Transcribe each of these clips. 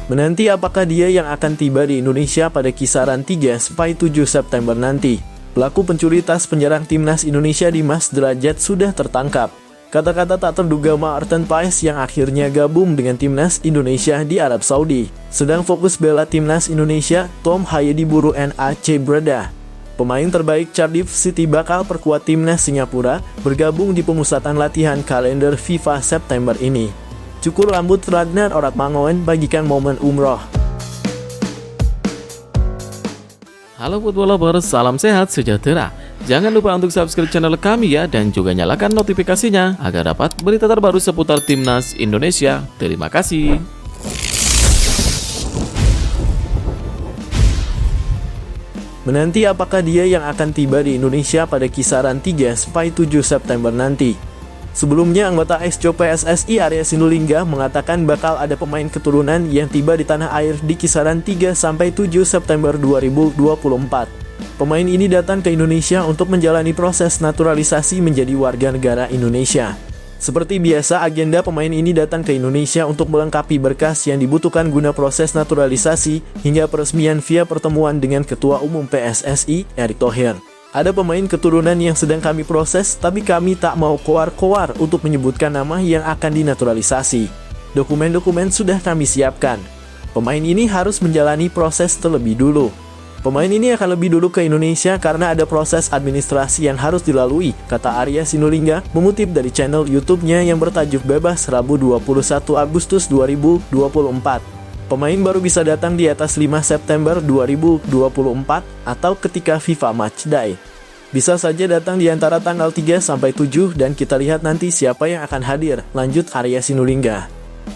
Menanti apakah dia yang akan tiba di Indonesia pada kisaran 3-7 September nanti. Pelaku pencuri tas penyerang timnas Indonesia Dimas Derajat sudah tertangkap. Kata-kata tak terduga Maarten Paes yang akhirnya gabung dengan timnas Indonesia di Arab Saudi. Sedang fokus bela timnas Indonesia, Tom Haye diburu NAC Breda. Pemain terbaik Cardiff City bakal perkuat timnas Singapura, bergabung di pemusatan latihan kalender FIFA September ini. Cukur rambut Ragnar Oratmangoen bagikan momen umroh. Halo football lovers, salam sehat sejahtera. Jangan lupa untuk subscribe channel kami ya, dan juga nyalakan notifikasinya agar dapat berita terbaru seputar timnas Indonesia. Terima kasih. Menanti apakah dia yang akan tiba di Indonesia pada kisaran 3-7 September nanti. Sebelumnya, anggota Exco PSSI Arya Sinulinga mengatakan bakal ada pemain keturunan yang tiba di tanah air di kisaran 3-7 September 2024. Pemain ini datang ke Indonesia untuk menjalani proses naturalisasi menjadi warga negara Indonesia. Seperti biasa, agenda pemain ini datang ke Indonesia untuk melengkapi berkas yang dibutuhkan guna proses naturalisasi hingga peresmian via pertemuan dengan Ketua Umum PSSI, Erick Thohir. Ada pemain keturunan yang sedang kami proses, tapi kami tak mau koar-koar untuk menyebutkan nama yang akan dinaturalisasi. Dokumen-dokumen sudah kami siapkan. Pemain ini harus menjalani proses terlebih dulu. Pemain ini akan lebih dulu ke Indonesia karena ada proses administrasi yang harus dilalui, kata Arya Sinulinga, mengutip dari channel YouTube-nya yang bertajuk Bebas Rabu 21 Agustus 2024. Pemain baru bisa datang di atas 5 September 2024 atau ketika FIFA Matchday. Bisa saja datang di antara tanggal 3-7 dan kita lihat nanti siapa yang akan hadir, lanjut Arya Sinulinga.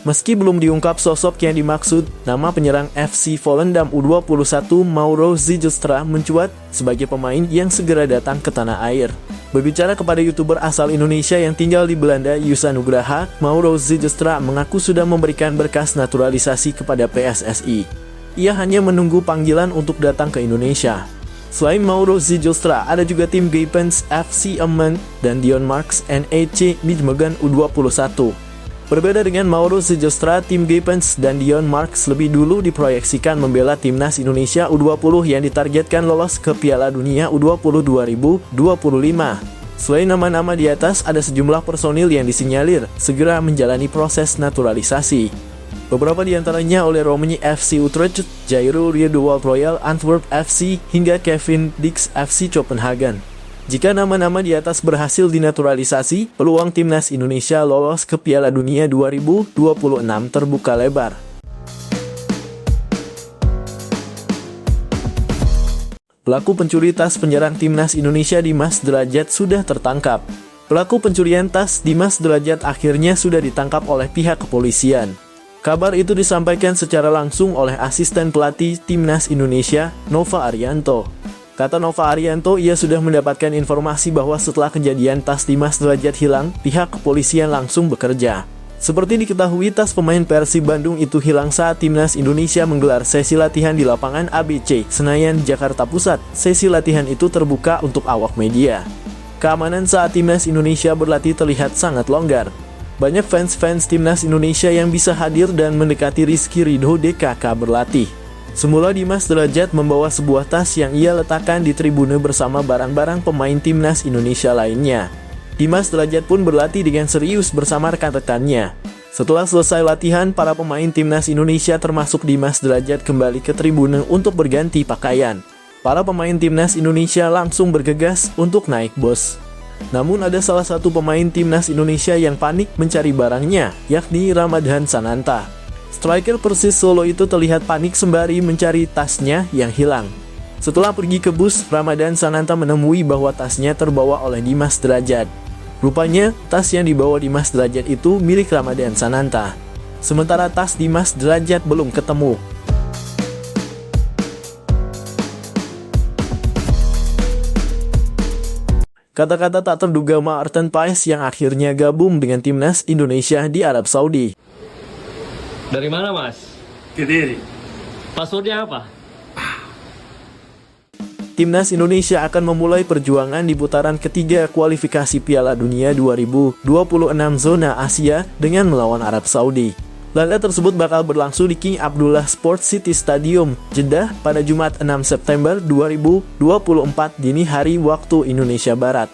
Meski belum diungkap sosok yang dimaksud, nama penyerang FC Volendam U21 Mauro Zijlstra mencuat sebagai pemain yang segera datang ke tanah air. Berbicara kepada YouTuber asal Indonesia yang tinggal di Belanda, Yusa Nugraha, Mauro Zijlstra mengaku sudah memberikan berkas naturalisasi kepada PSSI. Ia hanya menunggu panggilan untuk datang ke Indonesia. Selain Mauro Zijlstra, ada juga tim Gapens FC Emmen dan Dion Marks NEC Nijmegen U21. Berbeda dengan Mauro Zijlstra, tim Gapens dan Dion Marks lebih dulu diproyeksikan membela timnas Indonesia U20 yang ditargetkan lolos ke Piala Dunia U20 2025. Selain nama-nama di atas, ada sejumlah personil yang disinyalir segera menjalani proses naturalisasi. Beberapa di antaranya oleh Romani FC Utrecht, Jairo Riedewald Royal Antwerp FC, hingga Kevin Dix FC Copenhagen. Jika nama-nama di atas berhasil dinaturalisasi, peluang timnas Indonesia lolos ke Piala Dunia 2026 terbuka lebar. Pelaku pencuri tas penyerang timnas Indonesia Dimas Derajat sudah tertangkap. Pelaku pencurian tas Dimas Derajat akhirnya sudah ditangkap oleh pihak kepolisian. Kabar itu disampaikan secara langsung oleh asisten pelatih timnas Indonesia, Nova Arianto. Kata Nova Arianto, ia sudah mendapatkan informasi bahwa setelah kejadian tas Dimas Derajat hilang, pihak kepolisian langsung bekerja. Seperti diketahui, tas pemain Persib Bandung itu hilang saat timnas Indonesia menggelar sesi latihan di lapangan ABC, Senayan, Jakarta Pusat. Sesi latihan itu terbuka untuk awak media. Keamanan saat timnas Indonesia berlatih terlihat sangat longgar. Banyak fans-fans timnas Indonesia yang bisa hadir dan mendekati Rizky Ridho DKK berlatih. Semula Dimas Derajat membawa sebuah tas yang ia letakkan di tribune bersama barang-barang pemain timnas Indonesia lainnya. Dimas Derajat pun berlatih dengan serius bersama rekan-rekannya. Setelah selesai latihan, para pemain timnas Indonesia termasuk Dimas Derajat kembali ke tribune untuk berganti pakaian. Para pemain timnas Indonesia langsung bergegas untuk naik bus. Namun ada salah satu pemain timnas Indonesia yang panik mencari barangnya, yakni Ramadhan Sananta. Striker Persis Solo itu terlihat panik sembari mencari tasnya yang hilang. Setelah pergi ke bus, Ramadhan Sananta menemui bahwa tasnya terbawa oleh Dimas Derajat. Rupanya, tas yang dibawa Dimas Derajat itu milik Ramadhan Sananta. Sementara tas Dimas Derajat belum ketemu. Kata-kata tak terduga Maarten Paes yang akhirnya gabung dengan timnas Indonesia di Arab Saudi. Dari mana, Mas? Kediri. Passwordnya apa? Timnas Indonesia akan memulai perjuangan di putaran ketiga kualifikasi Piala Dunia 2026 zona Asia dengan melawan Arab Saudi. Laga tersebut bakal berlangsung di King Abdullah Sports City Stadium, Jeddah pada Jumat 6 September 2024 dini hari waktu Indonesia Barat.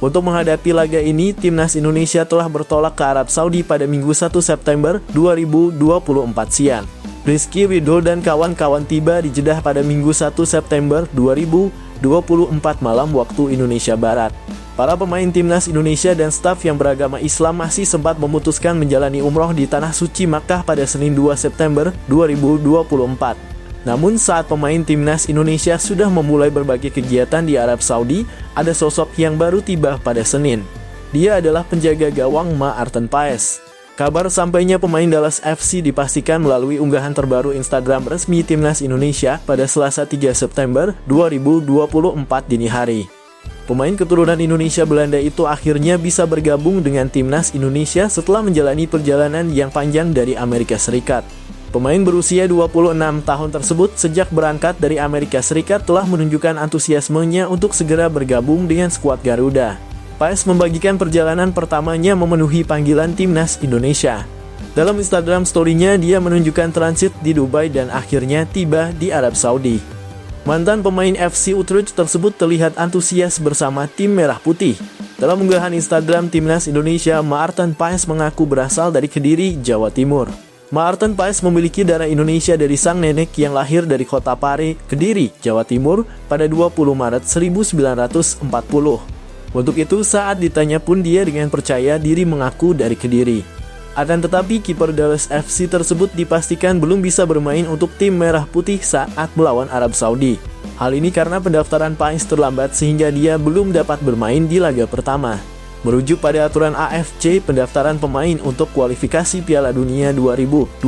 Untuk menghadapi laga ini, timnas Indonesia telah bertolak ke Arab Saudi pada Minggu 1 September 2024 siang. Rizky Ridho dan kawan-kawan tiba di Jeddah pada Minggu 1 September 2024 malam waktu Indonesia Barat. Para pemain timnas Indonesia dan staf yang beragama Islam masih sempat memutuskan menjalani umroh di Tanah Suci Makkah pada Senin 2 September 2024. Namun saat pemain timnas Indonesia sudah memulai berbagai kegiatan di Arab Saudi, ada sosok yang baru tiba pada Senin. Dia adalah penjaga gawang Maarten Paes. Kabar sampainya pemain Dallas FC dipastikan melalui unggahan terbaru Instagram resmi timnas Indonesia pada Selasa 3 September 2024 dini hari. Pemain keturunan Indonesia Belanda itu akhirnya bisa bergabung dengan timnas Indonesia setelah menjalani perjalanan yang panjang dari Amerika Serikat. Pemain berusia 26 tahun tersebut sejak berangkat dari Amerika Serikat telah menunjukkan antusiasmenya untuk segera bergabung dengan skuad Garuda. Paes membagikan perjalanan pertamanya memenuhi panggilan timnas Indonesia. Dalam Instagram story-nya, dia menunjukkan transit di Dubai dan akhirnya tiba di Arab Saudi. Mantan pemain FC Utrecht tersebut terlihat antusias bersama tim Merah Putih. Dalam unggahan Instagram timnas Indonesia, Maarten Paes mengaku berasal dari Kediri, Jawa Timur. Maarten Paes memiliki darah Indonesia dari sang nenek yang lahir dari kota Pare, Kediri, Jawa Timur pada 20 Maret 1940. Untuk itu, saat ditanya pun dia dengan percaya diri mengaku dari Kediri. Akan tetapi, kiper Dallas FC tersebut dipastikan belum bisa bermain untuk tim Merah Putih saat melawan Arab Saudi. Hal ini karena pendaftaran Paes terlambat sehingga dia belum dapat bermain di laga pertama. Merujuk pada aturan AFC, pendaftaran pemain untuk kualifikasi Piala Dunia 2026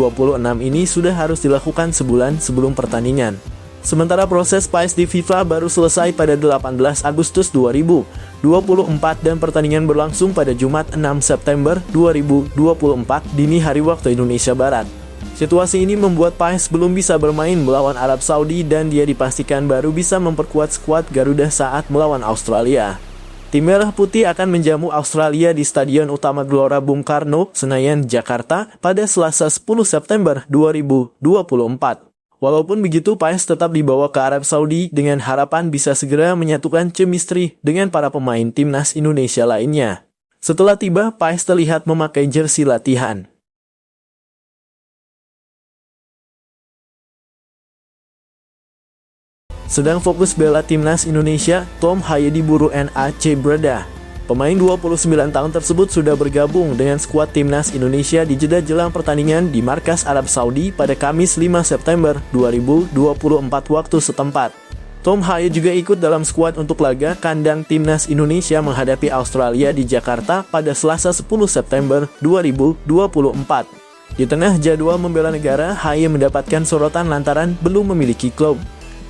ini sudah harus dilakukan sebulan sebelum pertandingan. Sementara proses Paes di FIFA baru selesai pada 18 Agustus 2024 dan pertandingan berlangsung pada Jumat 6 September 2024 dini hari waktu Indonesia Barat. Situasi ini membuat Paes belum bisa bermain melawan Arab Saudi dan dia dipastikan baru bisa memperkuat skuad Garuda saat melawan Australia. Tim Merah Putih akan menjamu Australia di Stadion Utama Gelora Bung Karno, Senayan, Jakarta pada Selasa 10 September 2024. Walaupun begitu, Paes tetap dibawa ke Arab Saudi dengan harapan bisa segera menyatukan chemistry dengan para pemain timnas Indonesia lainnya. Setelah tiba, Paes terlihat memakai jersey latihan. Sedang fokus bela timnas Indonesia, Tom Haye diburu NAC Breda. Pemain 29 tahun tersebut sudah bergabung dengan skuad timnas Indonesia di jeda jelang pertandingan di markas Arab Saudi pada Kamis 5 September 2024 waktu setempat. Tom Haye juga ikut dalam skuad untuk laga kandang timnas Indonesia menghadapi Australia di Jakarta pada Selasa 10 September 2024. Di tengah jadwal membela negara, Haye mendapatkan sorotan lantaran belum memiliki klub.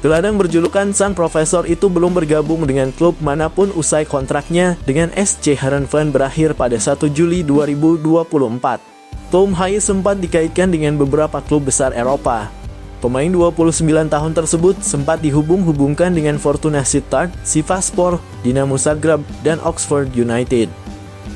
Gelandang berjulukan Sang Profesor itu belum bergabung dengan klub manapun usai kontraknya dengan SC Heerenveen berakhir pada 1 Juli 2024. Tom Haye sempat dikaitkan dengan beberapa klub besar Eropa. Pemain 29 tahun tersebut sempat dihubung-hubungkan dengan Fortuna Sittard, Sivasspor, Dinamo Zagreb, dan Oxford United.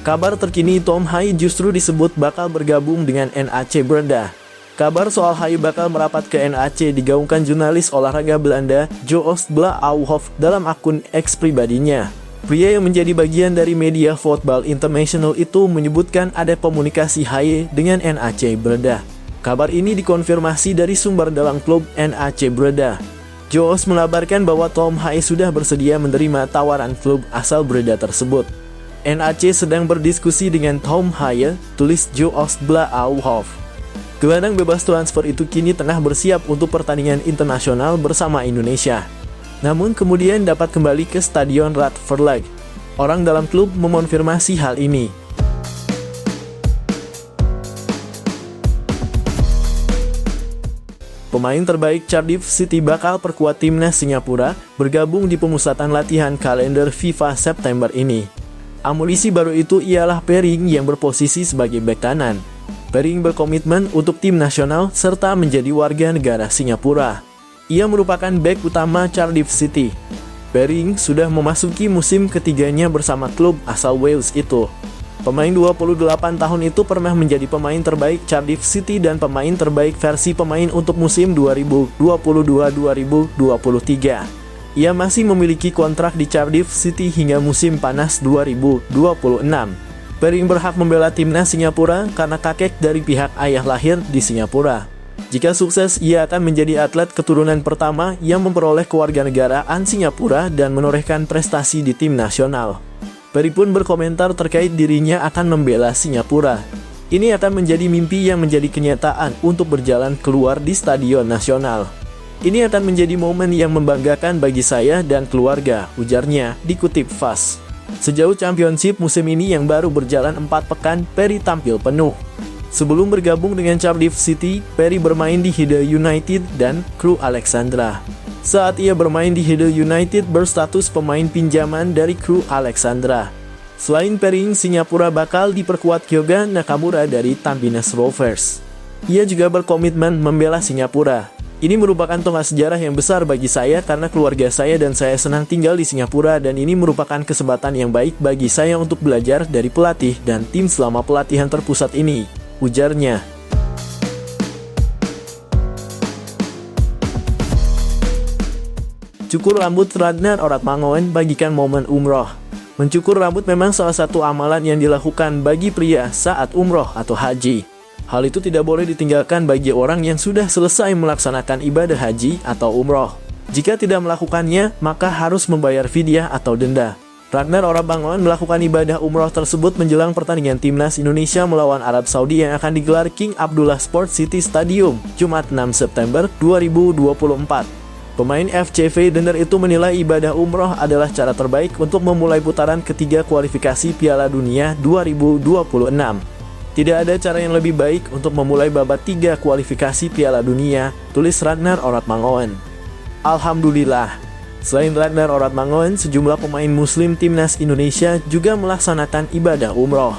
Kabar terkini, Tom Haye justru disebut bakal bergabung dengan NAC Breda. Kabar soal Haye bakal merapat ke NAC digaungkan jurnalis olahraga Belanda Joost Blauwhof dalam akun X pribadinya. Pria yang menjadi bagian dari media Football International itu menyebutkan ada komunikasi Haye dengan NAC Breda. Kabar ini dikonfirmasi dari sumber dalam klub NAC Breda. Joost mengabarkan bahwa Tom Haye sudah bersedia menerima tawaran klub asal Breda tersebut. NAC sedang berdiskusi dengan Tom Haye, tulis Joost Blauwhof. Gelandang bebas transfer itu kini tengah bersiap untuk pertandingan internasional bersama Indonesia. Namun kemudian dapat kembali ke Stadion Rad Verlag. Orang dalam klub mengonfirmasi hal ini. Pemain terbaik Cardiff City bakal perkuat timnas Singapura bergabung di pemusatan latihan kalender FIFA September ini. Amunisi baru itu ialah Pering yang berposisi sebagai bek kanan. Pering berkomitmen untuk tim nasional serta menjadi warga negara Singapura. Ia merupakan bek utama Cardiff City. Pering sudah memasuki musim ketiganya bersama klub asal Wales itu. Pemain 28 tahun itu pernah menjadi pemain terbaik Cardiff City dan pemain terbaik versi pemain untuk musim 2022-2023. Ia masih memiliki kontrak di Cardiff City hingga musim panas 2026. Perry berhak membela timnas Singapura karena kakek dari pihak ayah lahir di Singapura. Jika sukses, ia akan menjadi atlet keturunan pertama yang memperoleh kewarganegaraan Singapura dan menorehkan prestasi di tim nasional. Perry pun berkomentar terkait dirinya akan membela Singapura. Ini akan menjadi mimpi yang menjadi kenyataan untuk berjalan keluar di stadion nasional. Ini akan menjadi momen yang membanggakan bagi saya dan keluarga, ujarnya, dikutip Fast. Sejauh championship musim ini yang baru berjalan 4 pekan, Perry tampil penuh. Sebelum bergabung dengan Cardiff City, Perry bermain di Hyde United dan Crewe Alexandra. Saat ia bermain di Hyde United berstatus pemain pinjaman dari Crewe Alexandra. Selain Perry, Singapura bakal diperkuat Kyoga Nakamura dari Tampines Rovers. Ia juga berkomitmen membela Singapura. Ini merupakan tonggak sejarah yang besar bagi saya karena keluarga saya dan saya senang tinggal di Singapura dan ini merupakan kesempatan yang baik bagi saya untuk belajar dari pelatih dan tim selama pelatihan terpusat ini, ujarnya. Cukur rambut Ragnar Oratmangoen bagikan momen umroh. Mencukur rambut memang salah satu amalan yang dilakukan bagi pria saat umroh atau haji. Hal itu tidak boleh ditinggalkan bagi orang yang sudah selesai melaksanakan ibadah haji atau umroh. Jika tidak melakukannya, maka harus membayar fidyah atau denda. Ragnar Oratmangoen melakukan ibadah umroh tersebut menjelang pertandingan timnas Indonesia melawan Arab Saudi yang akan digelar King Abdullah Sports City Stadium, Jumat 6 September 2024. Pemain FC Feyenoord itu menilai ibadah umroh adalah cara terbaik untuk memulai putaran ketiga kualifikasi Piala Dunia 2026. Tidak ada cara yang lebih baik untuk memulai babak 3 kualifikasi Piala Dunia, tulis Ragnar Oratmangoen. Alhamdulillah, selain Ragnar Oratmangoen, sejumlah pemain muslim timnas Indonesia juga melaksanakan ibadah umroh.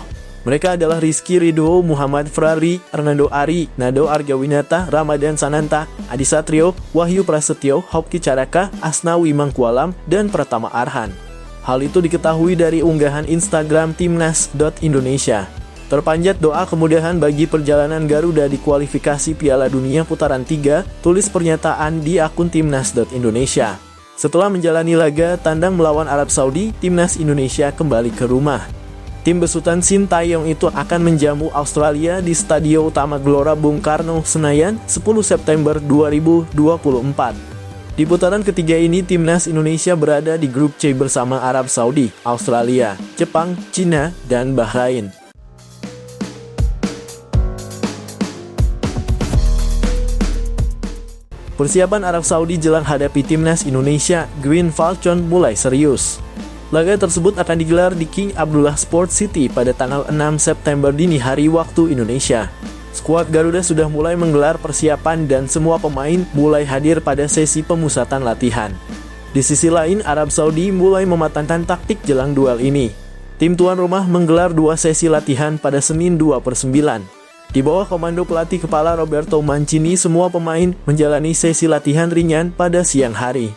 Mereka adalah Rizky Ridho, Muhammad Frari, Hernando Ari, Nado Argawinata, Ramadan Sananta, Adi Satrio, Wahyu Prasetyo, Hoki Caraka, Asnawi Mangkualam, dan Pratama Arhan. Hal itu diketahui dari unggahan Instagram timnas.indonesia. Terpanjat doa kemudahan bagi perjalanan Garuda di kualifikasi Piala Dunia putaran 3, tulis pernyataan di akun timnas.indonesia. Setelah menjalani laga tandang melawan Arab Saudi, timnas Indonesia kembali ke rumah. Tim besutan Sintayong itu akan menjamu Australia di Stadion Utama Gelora Bung Karno, Senayan, 10 September 2024. Di putaran ketiga ini, timnas Indonesia berada di grup C bersama Arab Saudi, Australia, Jepang, Cina, dan Bahrain. Persiapan Arab Saudi jelang hadapi timnas Indonesia, Green Falcon mulai serius. Laga tersebut akan digelar di King Abdullah Sports City pada tanggal 6 September dini hari waktu Indonesia. Skuad Garuda sudah mulai menggelar persiapan dan semua pemain mulai hadir pada sesi pemusatan latihan. Di sisi lain, Arab Saudi mulai mematangkan taktik jelang duel ini. Tim tuan rumah menggelar 2 sesi latihan pada Senin 2/9. Di bawah komando pelatih kepala Roberto Mancini, semua pemain menjalani sesi latihan ringan pada siang hari.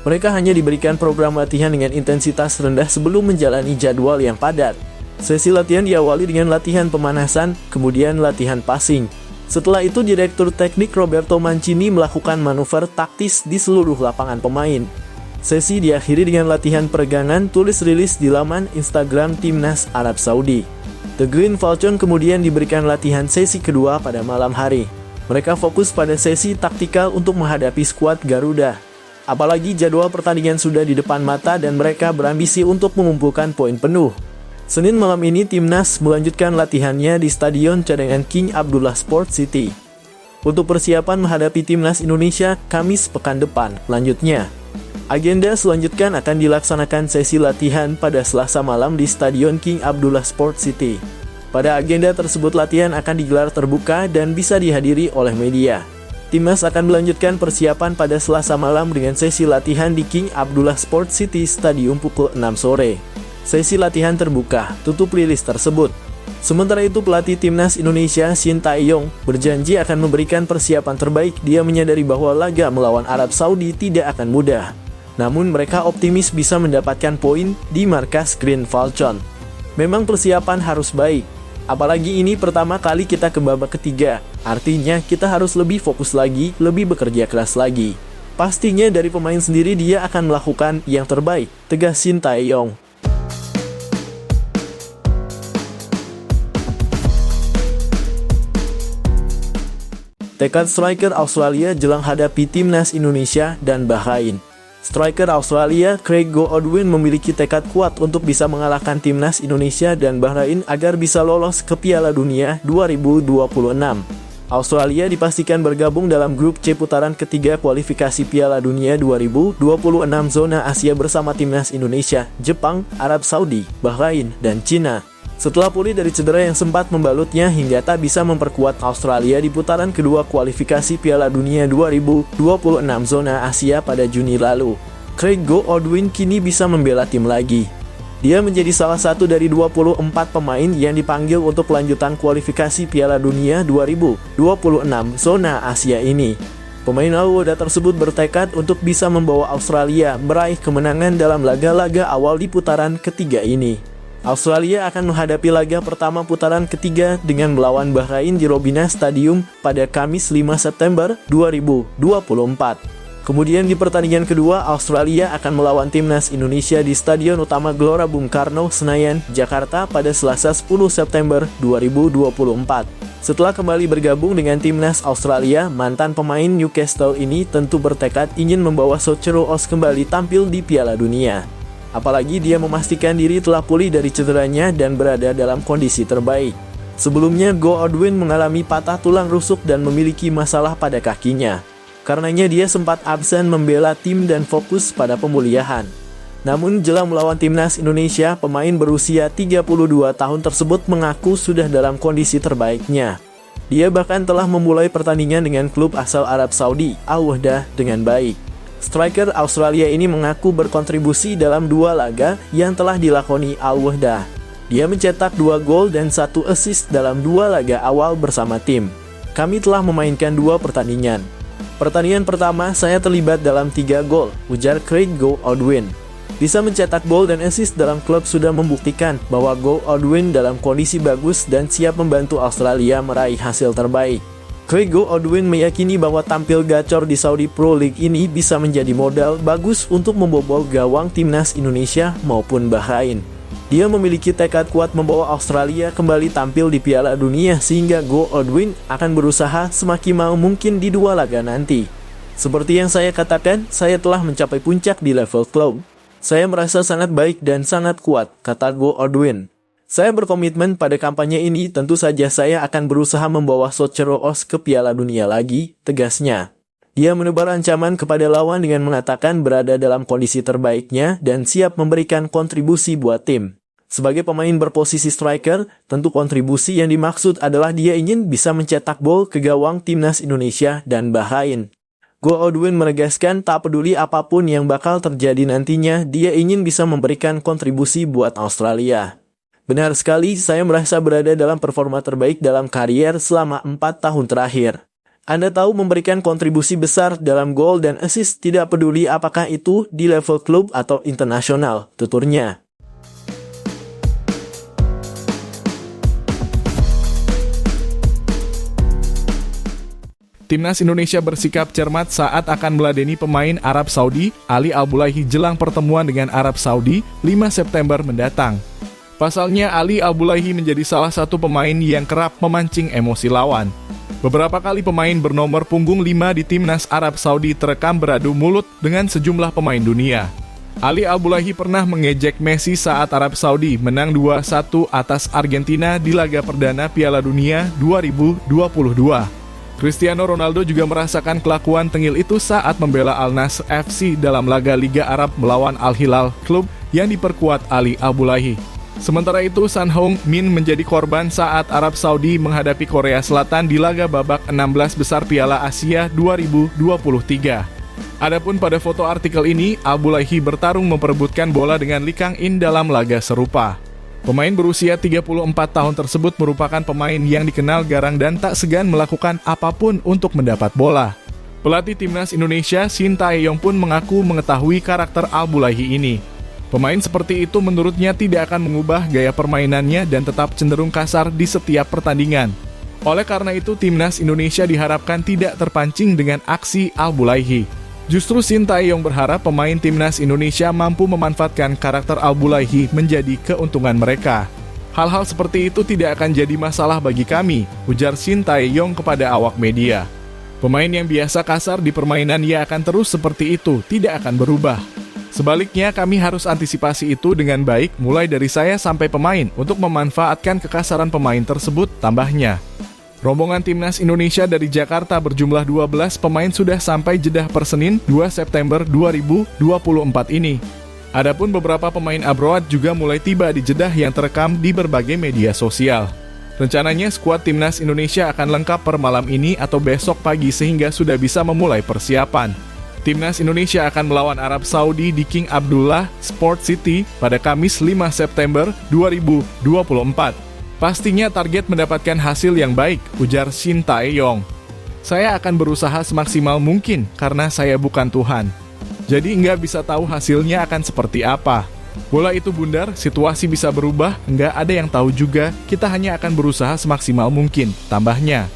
Mereka hanya diberikan program latihan dengan intensitas rendah sebelum menjalani jadwal yang padat. Sesi latihan diawali dengan latihan pemanasan, kemudian latihan passing. Setelah itu, Direktur Teknik Roberto Mancini melakukan manuver taktis di seluruh lapangan pemain. Sesi diakhiri dengan latihan peregangan, tulis rilis di laman Instagram Timnas Arab Saudi. The Green Falcon kemudian diberikan latihan sesi kedua pada malam hari. Mereka fokus pada sesi taktikal untuk menghadapi skuad Garuda. Apalagi jadwal pertandingan sudah di depan mata dan mereka berambisi untuk mengumpulkan poin penuh. Senin malam ini, timnas melanjutkan latihannya di Stadion Cadangan King Abdullah Sports City. Untuk persiapan menghadapi timnas Indonesia Kamis pekan depan, lanjutnya. Agenda selanjutnya akan dilaksanakan sesi latihan pada Selasa malam di Stadion King Abdullah Sports City. Pada agenda tersebut, latihan akan digelar terbuka dan bisa dihadiri oleh media. Timnas akan melanjutkan persiapan pada Selasa malam dengan sesi latihan di King Abdullah Sports City Stadium pukul 6 sore. Sesi latihan terbuka, tutup rilis tersebut. Sementara itu, pelatih timnas Indonesia Sintayong berjanji akan memberikan persiapan terbaik. Dia menyadari bahwa laga melawan Arab Saudi tidak akan mudah. Namun mereka optimis bisa mendapatkan poin di markas Green Falcon. Memang persiapan harus baik. Apalagi ini pertama kali kita ke babak ketiga. Artinya kita harus lebih fokus lagi, lebih bekerja keras lagi. Pastinya dari pemain sendiri dia akan melakukan yang terbaik, tegas Shin Tae-yong. Tekad striker Australia jelang hadapi timnas Indonesia dan Bahrain. Striker Australia Craig Goodwin memiliki tekad kuat untuk bisa mengalahkan timnas Indonesia dan Bahrain agar bisa lolos ke Piala Dunia 2026. Australia dipastikan bergabung dalam grup C putaran ketiga kualifikasi Piala Dunia 2026 zona Asia bersama timnas Indonesia, Jepang, Arab Saudi, Bahrain, dan Cina. Setelah pulih dari cedera yang sempat membalutnya hingga tak bisa memperkuat Australia di putaran kedua kualifikasi Piala Dunia 2026 zona Asia pada Juni lalu, Craig Goodwin kini bisa membela tim lagi. Dia menjadi salah satu dari 24 pemain yang dipanggil untuk lanjutan kualifikasi Piala Dunia 2026 zona Asia ini. Pemain Alwada tersebut bertekad untuk bisa membawa Australia meraih kemenangan dalam laga-laga awal di putaran ketiga ini. Australia akan menghadapi laga pertama putaran ketiga dengan melawan Bahrain di Robina Stadium pada Kamis 5 September 2024. Kemudian di pertandingan kedua, Australia akan melawan timnas Indonesia di Stadion Utama Gelora Bung Karno, Senayan, Jakarta pada Selasa 10 September 2024. Setelah kembali bergabung dengan timnas Australia, mantan pemain Newcastle ini tentu bertekad ingin membawa Socceroos kembali tampil di Piala Dunia. Apalagi dia memastikan diri telah pulih dari cederanya dan berada dalam kondisi terbaik. Sebelumnya, Goodwin mengalami patah tulang rusuk dan memiliki masalah pada kakinya. Karenanya dia sempat absen membela tim dan fokus pada pemulihan. Namun jelang melawan timnas Indonesia, pemain berusia 32 tahun tersebut mengaku sudah dalam kondisi terbaiknya. Dia bahkan telah memulai pertandingan dengan klub asal Arab Saudi, Al-Wahdah, dengan baik. Striker Australia ini mengaku berkontribusi dalam 2 laga yang telah dilakoni Al-Wahdah. Dia mencetak 2 gol dan 1 assist dalam 2 laga awal bersama tim. Kami telah memainkan 2 pertandingan. Pertandingan pertama saya terlibat dalam 3 gol, ujar Craig Goodwin. Bisa mencetak gol dan assist dalam klub sudah membuktikan bahwa Goodwin dalam kondisi bagus dan siap membantu Australia meraih hasil terbaik. Craig Goodwin meyakini bahwa tampil gacor di Saudi Pro League ini bisa menjadi modal bagus untuk membobol gawang timnas Indonesia maupun Bahrain. Dia memiliki tekad kuat membawa Australia kembali tampil di Piala Dunia sehingga Goodwin akan berusaha semaksimal mungkin di 2 laga nanti. Seperti yang saya katakan, saya telah mencapai puncak di level klub. Saya merasa sangat baik dan sangat kuat, kata Goodwin. Saya berkomitmen pada kampanye ini, tentu saja saya akan berusaha membawa Socceroos ke Piala Dunia lagi, tegasnya. Dia menebar ancaman kepada lawan dengan mengatakan berada dalam kondisi terbaiknya dan siap memberikan kontribusi buat tim. Sebagai pemain berposisi striker, tentu kontribusi yang dimaksud adalah dia ingin bisa mencetak gol ke gawang timnas Indonesia dan Bahrain. Goodwin menegaskan tak peduli apapun yang bakal terjadi nantinya, dia ingin bisa memberikan kontribusi buat Australia. Benar sekali, saya merasa berada dalam performa terbaik dalam karier selama 4 tahun terakhir. Anda tahu memberikan kontribusi besar dalam gol dan assist tidak peduli apakah itu di level klub atau internasional, tuturnya. Timnas Indonesia bersikap cermat saat akan meladeni pemain Arab Saudi, Ali Al-Bulaihi jelang pertemuan dengan Arab Saudi 5 September mendatang. Pasalnya, Ali Al-Bulaihi menjadi salah satu pemain yang kerap memancing emosi lawan. Beberapa kali pemain bernomor punggung 5 di timnas Arab Saudi terekam beradu mulut dengan sejumlah pemain dunia. Ali Al-Bulaihi pernah mengejek Messi saat Arab Saudi menang 2-1 atas Argentina di laga perdana Piala Dunia 2022. Cristiano Ronaldo juga merasakan kelakuan tengil itu saat membela Al Nassr FC dalam laga Liga Arab melawan Al Hilal, klub yang diperkuat Ali Al-Bulaihi. Sementara itu, Son Heung-min menjadi korban saat Arab Saudi menghadapi Korea Selatan di laga babak 16 besar Piala Asia 2023. Adapun pada foto artikel ini, Al-Bulaihi bertarung memperebutkan bola dengan Lee Kang-in dalam laga serupa. Pemain berusia 34 tahun tersebut merupakan pemain yang dikenal garang dan tak segan melakukan apapun untuk mendapat bola. Pelatih timnas Indonesia Shin Tae-yong pun mengaku mengetahui karakter Al-Bulaihi ini. Pemain seperti itu menurutnya tidak akan mengubah gaya permainannya dan tetap cenderung kasar di setiap pertandingan. Oleh karena itu, timnas Indonesia diharapkan tidak terpancing dengan aksi Al-Bulaihi. Justru Sintayong berharap pemain timnas Indonesia mampu memanfaatkan karakter Al-Bulaihi menjadi keuntungan mereka. Hal-hal seperti itu tidak akan jadi masalah bagi kami, ujar Sintayong kepada awak media. Pemain yang biasa kasar di permainan ia akan terus seperti itu, tidak akan berubah. Sebaliknya, kami harus antisipasi itu dengan baik mulai dari saya sampai pemain untuk memanfaatkan kekasaran pemain tersebut, tambahnya. Rombongan timnas Indonesia dari Jakarta berjumlah 12 pemain sudah sampai Jeddah per Senin 2 September 2024 ini. Adapun beberapa pemain abroad juga mulai tiba di Jeddah yang terekam di berbagai media sosial. Rencananya skuad timnas Indonesia akan lengkap per malam ini atau besok pagi sehingga sudah bisa memulai persiapan. Timnas Indonesia akan melawan Arab Saudi di King Abdullah Sport City pada Kamis 5 September 2024. Pastinya target mendapatkan hasil yang baik, ujar Sintayong. Saya akan berusaha semaksimal mungkin karena saya bukan Tuhan. Jadi nggak bisa tahu hasilnya akan seperti apa. Bola itu bundar, situasi bisa berubah, nggak ada yang tahu juga, kita hanya akan berusaha semaksimal mungkin, tambahnya.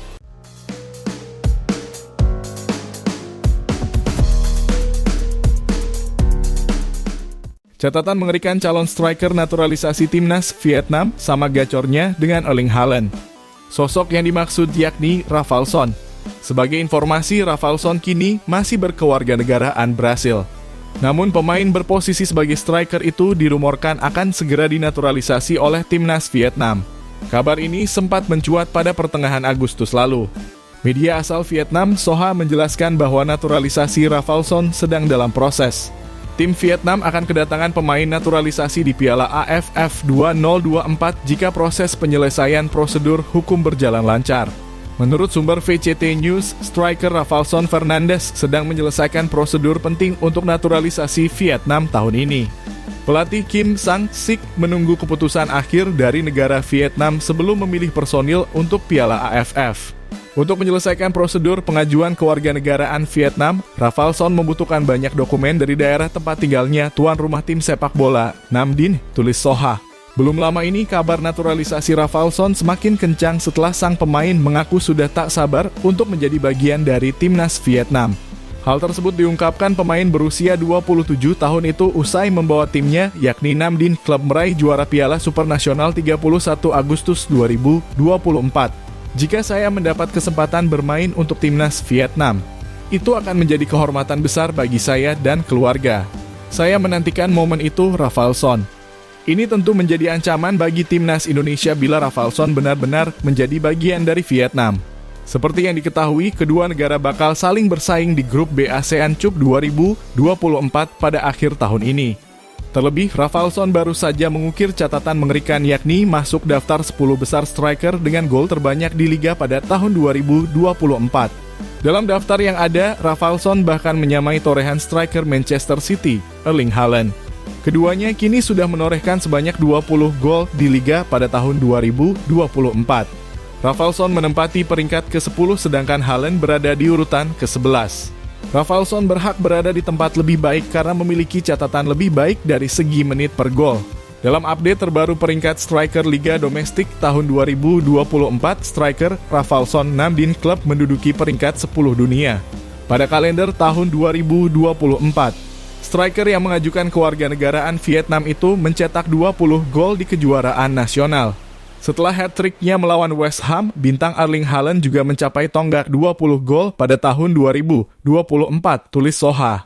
Catatan mengerikan calon striker naturalisasi timnas Vietnam sama gacornya dengan Erling Haaland. Sosok yang dimaksud yakni Rafaelson. Sebagai informasi, Rafaelson kini masih berkewarganegaraan Brasil. Namun pemain berposisi sebagai striker itu dirumorkan akan segera dinaturalisasi oleh timnas Vietnam. Kabar ini sempat mencuat pada pertengahan Agustus lalu. Media asal Vietnam, Soha, menjelaskan bahwa naturalisasi Rafaelson sedang dalam proses. Tim Vietnam akan kedatangan pemain naturalisasi di Piala AFF 2024 jika proses penyelesaian prosedur hukum berjalan lancar. Menurut sumber VCT News, striker Rafaelson Fernandes sedang menyelesaikan prosedur penting untuk naturalisasi Vietnam tahun ini. Pelatih Kim Sang-sik menunggu keputusan akhir dari negara Vietnam sebelum memilih personil untuk Piala AFF. Untuk menyelesaikan prosedur pengajuan kewarganegaraan Vietnam, Rafaelson membutuhkan banyak dokumen dari daerah tempat tinggalnya tuan rumah tim sepak bola, Nam Dinh, tulis Soha. Belum lama ini kabar naturalisasi Rafaelson semakin kencang setelah sang pemain mengaku sudah tak sabar untuk menjadi bagian dari timnas Vietnam. Hal tersebut diungkapkan pemain berusia 27 tahun itu usai membawa timnya, yakni Nam Dinh Club, meraih juara Piala Super Nasional 31 Agustus 2024. Jika saya mendapat kesempatan bermain untuk timnas Vietnam, itu akan menjadi kehormatan besar bagi saya dan keluarga. Saya menantikan momen itu, Rafaelson. Ini tentu menjadi ancaman bagi timnas Indonesia bila Rafaelson benar-benar menjadi bagian dari Vietnam. Seperti yang diketahui, kedua negara bakal saling bersaing di grup B ASEAN Cup 2024 pada akhir tahun ini. Terlebih, Rafaelson baru saja mengukir catatan mengerikan yakni masuk daftar 10 besar striker dengan gol terbanyak di Liga pada tahun 2024. Dalam daftar yang ada, Rafaelson bahkan menyamai torehan striker Manchester City, Erling Haaland. Keduanya kini sudah menorehkan sebanyak 20 gol di Liga pada tahun 2024. Rafaelson menempati peringkat ke-10 sedangkan Haaland berada di urutan ke-11. Rafaelson berhak berada di tempat lebih baik karena memiliki catatan lebih baik dari segi menit per gol. Dalam update terbaru peringkat striker Liga Domestik tahun 2024, striker Rafaelson Nam Dinh Club menduduki peringkat 10 dunia. Pada kalender tahun 2024, striker yang mengajukan kewarganegaraan Vietnam itu mencetak 20 gol di kejuaraan nasional. Setelah hat-trick-nya melawan West Ham, bintang Erling Haaland juga mencapai tonggak 20 gol pada tahun 2024, tulis Soha.